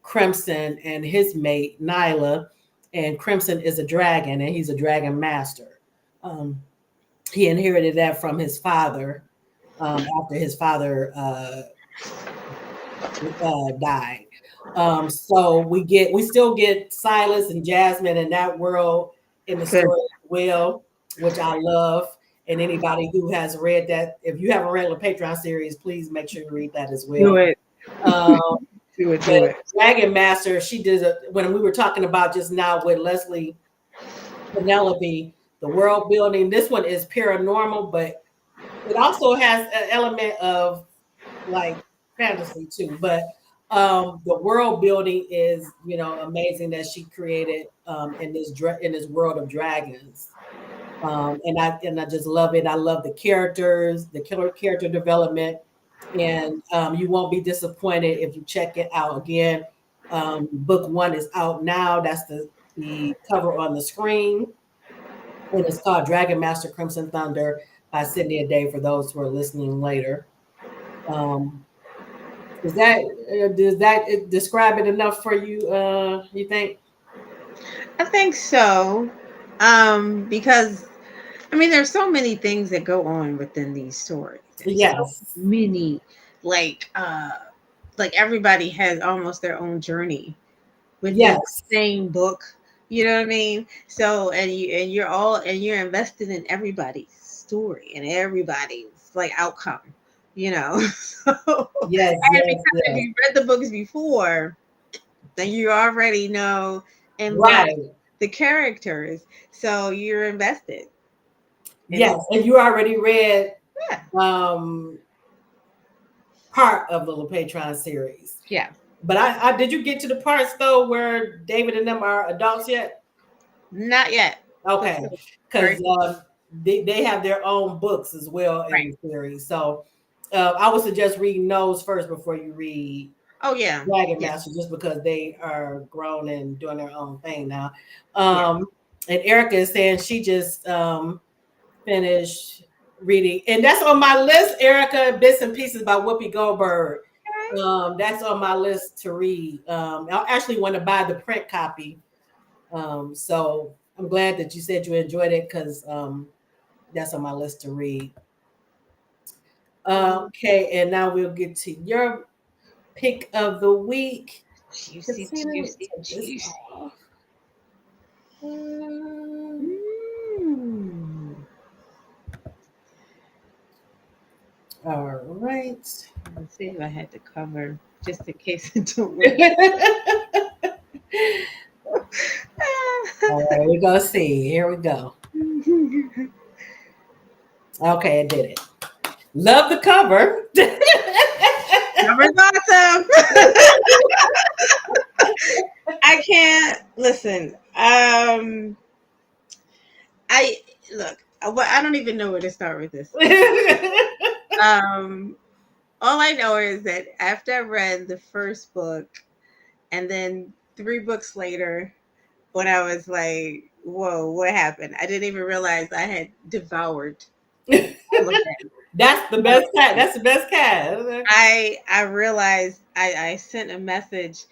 Crimson and his mate Nyla. And Crimson is a dragon, and he's a dragon master. Um, he inherited that from his father after his father died. So we still get Silas and Jasmine in that world in the Good. story as well, which I love. And anybody who has read that, if you haven't read the Patreon series, please make sure you read that as Do well. it. Um, Do it. but Do it. Dragon Master, she did when we were talking about just now with Leslye Penelope, the world building. This one is paranormal, but it also has an element of like fantasy too. But The world building is, amazing that she created in this world of dragons. And I just love it. I love the characters, the killer character development, and you won't be disappointed if you check it out again. Book 1 is out now. That's the cover on the screen, and it's called Dragon Master Crimson Thunder by Sydney Day. For those who are listening later, um, does that describe it enough for you? You think? I think so. Because I mean, there's so many things that go on within these stories, and so Yes. many, like, like everybody has almost their own journey within Yes. the same book. You know what I mean? So, and you're invested in everybody's story and everybody's like outcome. You know, so Yes. and Yes. because if Yes. you read the books before, then you already know and love Right. the characters, so you're invested. And Yes. And you already read yeah, um part of the LePatron series. yeah, But I did you get to the parts though where David and them are adults yet? not yet. But Okay, still very because they have their own books as well in right. the series. So I would suggest reading those first before you read Oh yeah, Dragon yeah, Master, just because they are grown and doing their own thing now. yeah. And Erica is saying she just finished reading, and that's on my list. Erica, Bits and Pieces by Whoopi Goldberg. That's on my list to read. I actually want to buy the print copy. So I'm glad that you said you enjoyed it because that's on my list to read. Okay, and now we'll get to your pick of the week. Juicy, Katina, let me juicy, take this juicy. off. Um, Mm. all right. Let's see if I had to cover just in case it don't work. All right, we're gonna see. Here we go. Okay, I did it. Love the cover. Cover's awesome. I can't listen. I look. I don't even know where to start with this. Um, all I know is that after I read the first book, and then 3 books later, when I was like, "Whoa, what happened?" I didn't even realize I had devoured all of them. That's the best cat. That's the best cat. I realized I sent a message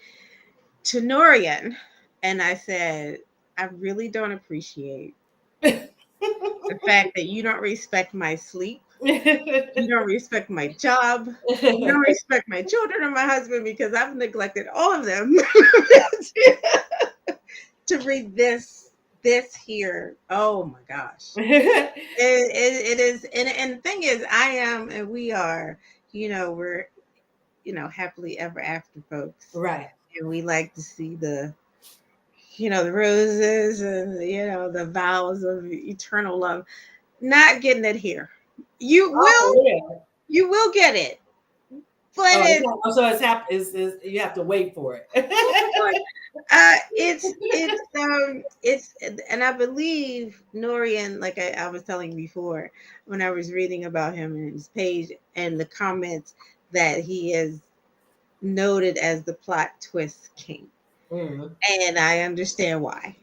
to Norian, and I said, "I really don't appreciate the fact that you don't respect my sleep. You don't respect my job. You don't respect my children or my husband because I've neglected all of them to read this here. Oh my gosh. It is, and the thing is, I am and we are, we're happily ever after folks. Right. And we like to see the roses and the vows of eternal love. Not getting it here. You will Oh yeah. you will get it. But Oh, it's so is you have to wait for it. it's and I believe Norian, like I was telling you before, when I was reading about him and his page and the comments that he is noted as the plot twist king. Mm, And I understand why.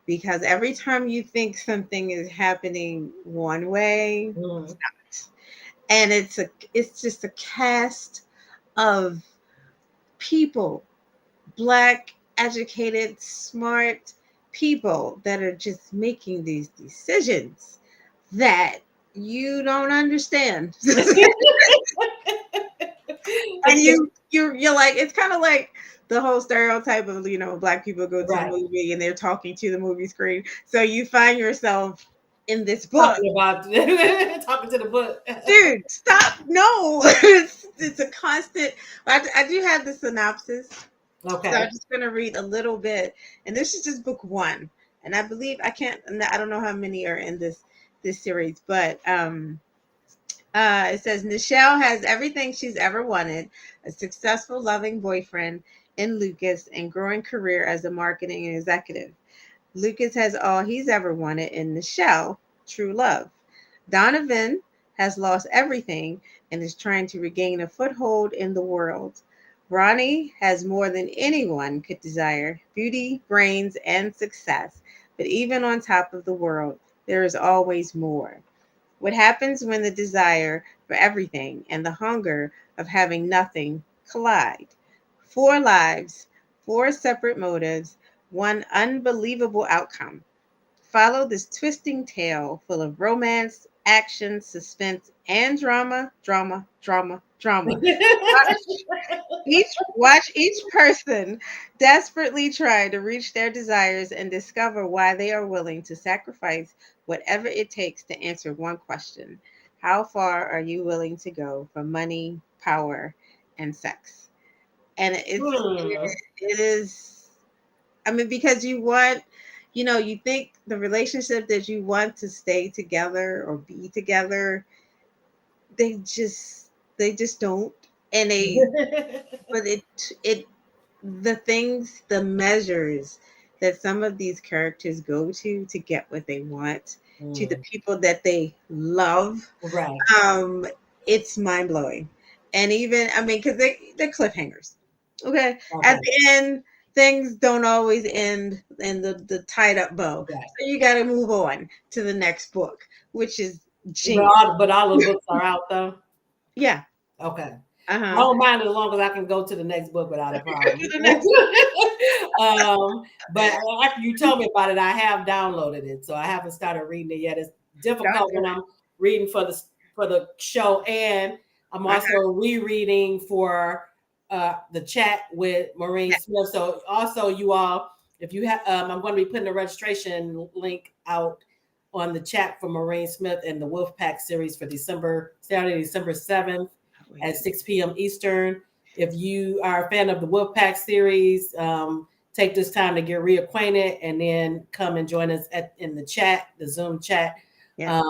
Because every time you think something is happening one way, mm, and it's just a cast of people, black, educated, smart people that are just making these decisions that you don't understand. And you're like, it's kind of like the whole stereotype of black people go to the right. movie and they're talking to the movie screen, so you find yourself in this book. Talking about talking to the book. Dude, stop. No. It's a constant. I do have the synopsis, so I'm Okay. just going to read a little bit, and this is just book 1. And I don't know how many are in this series, but It says Nichelle has everything she's ever wanted: a successful, loving boyfriend in Lucas and growing career as a marketing executive. Lucas has all he's ever wanted in Nichelle, true love. Donovan has lost everything and is trying to regain a foothold in the world. Ronnie has more than anyone could desire: beauty, brains, and success. But even on top of the world, there is always more. What happens when the desire for everything and the hunger of having nothing collide? Four lives, four separate motives, one unbelievable outcome. Follow this twisting tale full of romance, action, suspense, and drama, drama, drama, drama. Watch each person desperately try to reach their desires and discover why they are willing to sacrifice whatever it takes to answer one question: how far are you willing to go for money, power, and sex? And Hmm. it is, I mean, because you want, you think the relationship that you want to stay together or be together, they just don't. And but it the things, the measures that some of these characters go to get what they want, to the Hmm. people that they love, Right. um it's mind-blowing. And even, I mean, because they're cliffhangers. Okay, at Okay. the end, things don't always end in the tied up bow, Right. so you got to move on to the next book, which is But genius. all the books are out though. Yeah. Okay. I Uh-huh. don't mind as long as I can go to the next book without a To problem. the next one. But after you told me about it, I have downloaded it, so I haven't started reading it yet. It's Don't difficult do when I'm reading for the show, and I'm it. also rereading for the chat with Maureen Yeah. Smith. So also, you all, if you have, I'm going to be putting the registration link out on the chat for Maureen Smith and the Wolfpack series for Saturday, December 7th at 6 p.m. Eastern. If you are a fan of the Wolfpack series, take this time to get reacquainted and then come and join us in the chat, the Zoom chat. Yeah.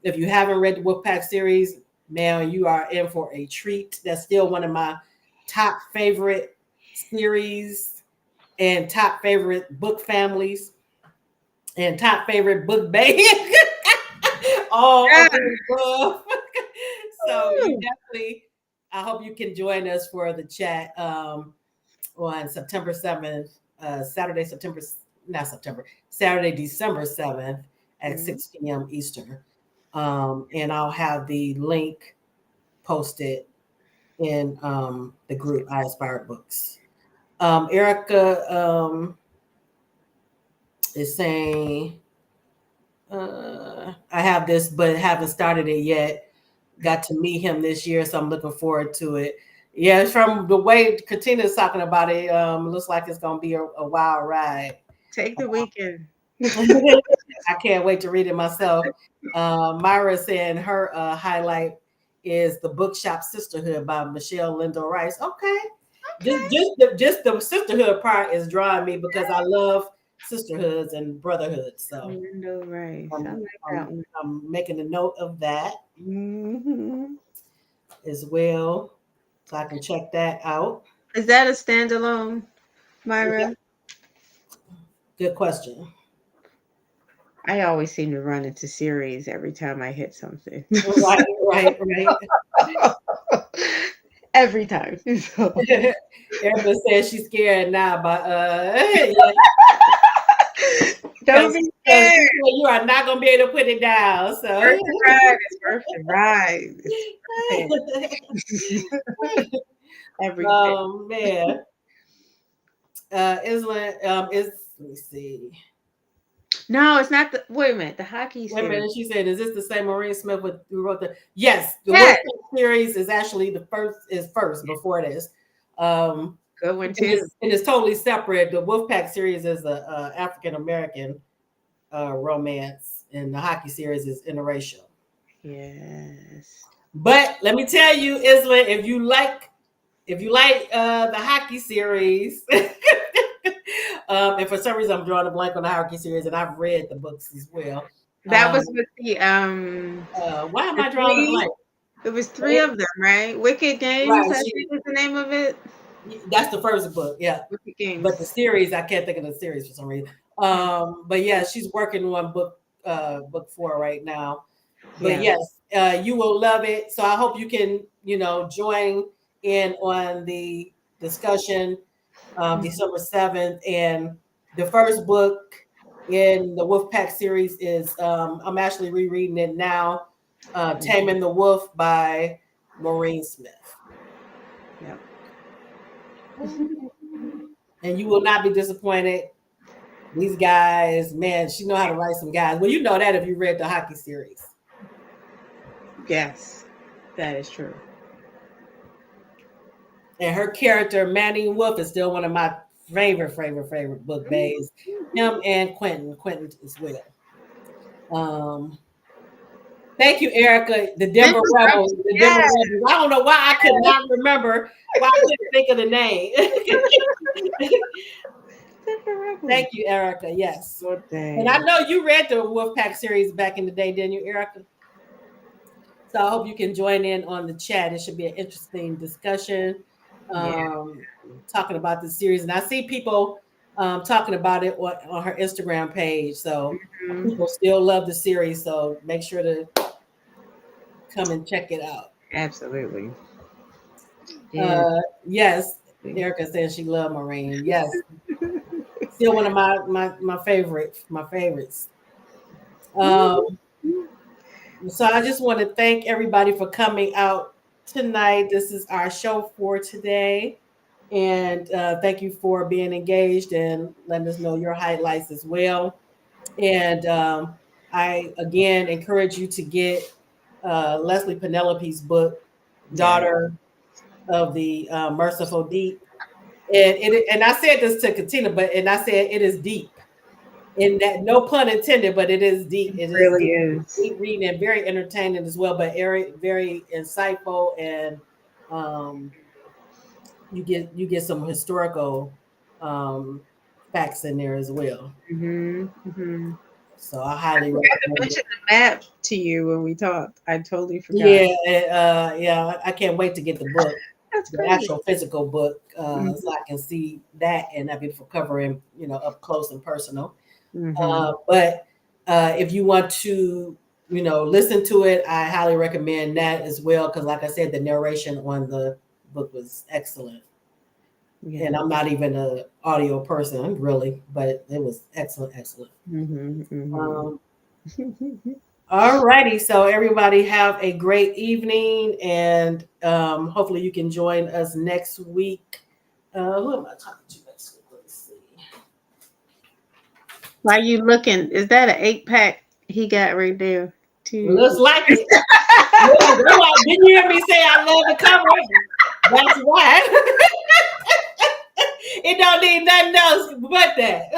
If you haven't read the Wolfpack series, man, you are in for a treat. That's still one of my top favorite series and top favorite book families and top favorite book bag. All Yeah. of the above. So you Woo. definitely, I hope you can join us for the chat on September 7th, not September, Saturday, December 7th at Mhm. 6 p.m. Eastern. And I'll have the link posted in the group I Aspire Books. Erica is saying, I have this, but haven't started it yet. Got to meet him this year, so I'm looking forward to it. Yeah, from the way Katina's talking about it, looks like it's gonna be a wild ride. Take the weekend. I can't wait to read it myself. Myra saying her highlight is the Bookshop Sisterhood by Michelle Lindo Rice. Okay, Okay. just the sisterhood part is drawing me because I love sisterhoods and brotherhoods. So Window rice. I I'm, like that I'm, one. I'm making a note of that Hmm. as well, so I can check that out. Is that a standalone, Yeah, Myra? good question. I always seem to run into series every time I hit something. Right, right, right. Every time. So. Erica says she's scared now, but Don't because be she scared. said you are not gonna be able to put it down. Worth So, the ride. It's worth the ride. It's worth it. Every bit. man, Island is. Let me see. No, it's not the. Wait a minute. The hockey Wait a series. minute. She said, "Is this the same Maureen Smith who wrote the?" Yes, the Yes. Wolfpack series is actually the first is first before this. Um, Good one and too. it's totally separate. The Wolfpack series is a African American romance, and the hockey series is interracial. Yes. But let me tell you, Isla, if you like the hockey series, and for some reason I'm drawing a blank on the hockey series, and I've read the books as well. That was Um, with why am the I drawing a three blank? It was three of them, right? Wicked Games, Right. I think is the name of it. That's the first book. Yeah. Wicked But the Games. series, I can't think of the series for some reason. But yeah, she's working on book 4 right now. But Yeah. yes, you will love it. So I hope you can, join in on the discussion December 7th. And the first book in the Wolfpack series is I'm actually rereading it now, Taming the Wolf by Maureen Smith. Yep. And you will not be disappointed. These guys, man, she know how to write some guys. Well, you know that if you read the hockey series. Yes, that is true. And her character, Manning Wolf, is still one of my favorite book bays. Him and Quentin as well. Thank you, Erica. The Denver Rebels. The Denver Yes. Rebels. I don't know why I could not remember. Why I couldn't think of the name. Thank you, Erica. Yes. And I know you read the Wolfpack series back in the day, didn't you, Erica? So I hope you can join in on the chat. It should be an interesting discussion, talking about the series. And I see people talking about it on her Instagram page. So people still love the series. So make sure to come and check it out. Absolutely. Yes, Erica says she loved Maureen. Yes, still one of my favorites. So I just want to thank everybody for coming out tonight. This is our show for today. And thank you for being engaged and letting us know your highlights as well. And I, again, encourage you to get Leslye Penelope's book, Daughter of the Merciful Deep. And I said this to Katina, and I said it is deep. In that, no pun intended, but it is deep. It is really deep, is. deep reading and very entertaining as well, but very insightful, and you get some historical facts in there as well. So I highly I recommend it. mentioned the map to you when we talked. I totally forgot. Yeah. I can't wait to get the book, That's the great. actual physical book, so I can see that and that beautiful cover and up close and personal. But if you want to, listen to it, I highly recommend that as well. Because like I said, the narration on the book was excellent. Yeah. And I'm not even an audio person, really, but it was excellent. All righty. So everybody have a great evening, and hopefully you can join us next week. Who am I talking to next week? Let's see. Why you looking? Is that an 8-pack he got right there? Looks like it. Didn't you hear me say I love the cover? That's why. It don't need nothing else but that.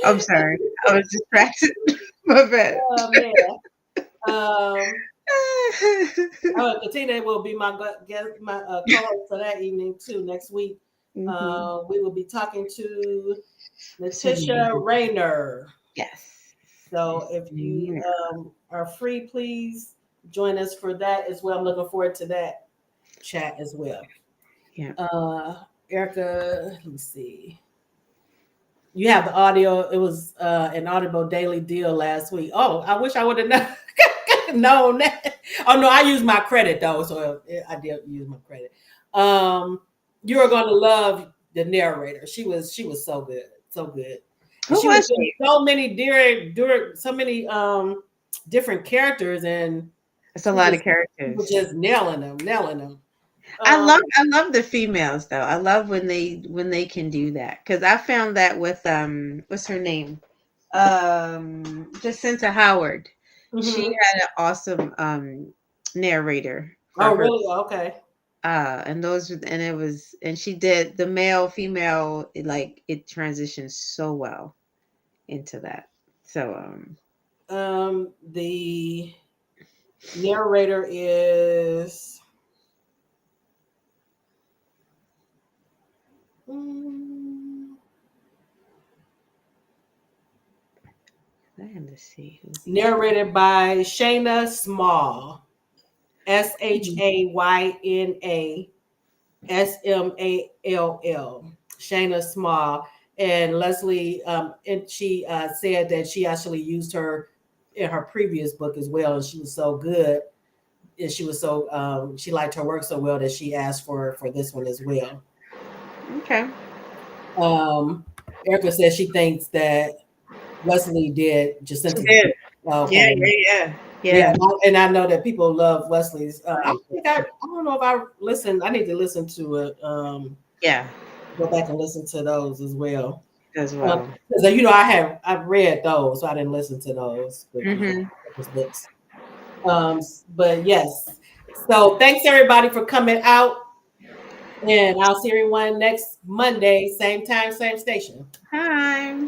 I'm sorry. I was distracted. My bad. Oh, man. Katina will be my co-host for that evening too next week. We will be talking to Letitia Rayner. Yes. So if you are free, please join us for that as well. I'm looking forward to that chat as well. Yeah. Erica, let me see. You have the audio. It was an Audible daily deal last week. Oh, I wish I would have known that. Oh no, I used my credit though, so I did use my credit. You are going to love the narrator. She was so good, so good. And she was doing so many different characters, and it's a lot of characters. People just nailing them. I love the females though. I love when they can do that, because I found that with what's her name, Jacinta Howard. She had an awesome narrator. Oh, really? Okay. And she did the male female, like it transitions so well into that. So the narrator is had to see who. Narrated by Shayna Small. SHAYNA Shayna Small. And Leslye, and she said that she actually used her in her previous book as well, and she was so good, and she was so she liked her work so well that she asked for this one as well. Okay. Erica says she thinks that Leslye did Jacinta's She did. book. Yeah, Okay. Yeah, and I know that people love Leslie's. I don't know if I listened. I need to listen to it. Yeah, Go back and listen to those as well. as well. Because I've read those, so I didn't listen to those books. But yes. So thanks everybody for coming out, and I'll see everyone next Monday, same time, same station. Hi.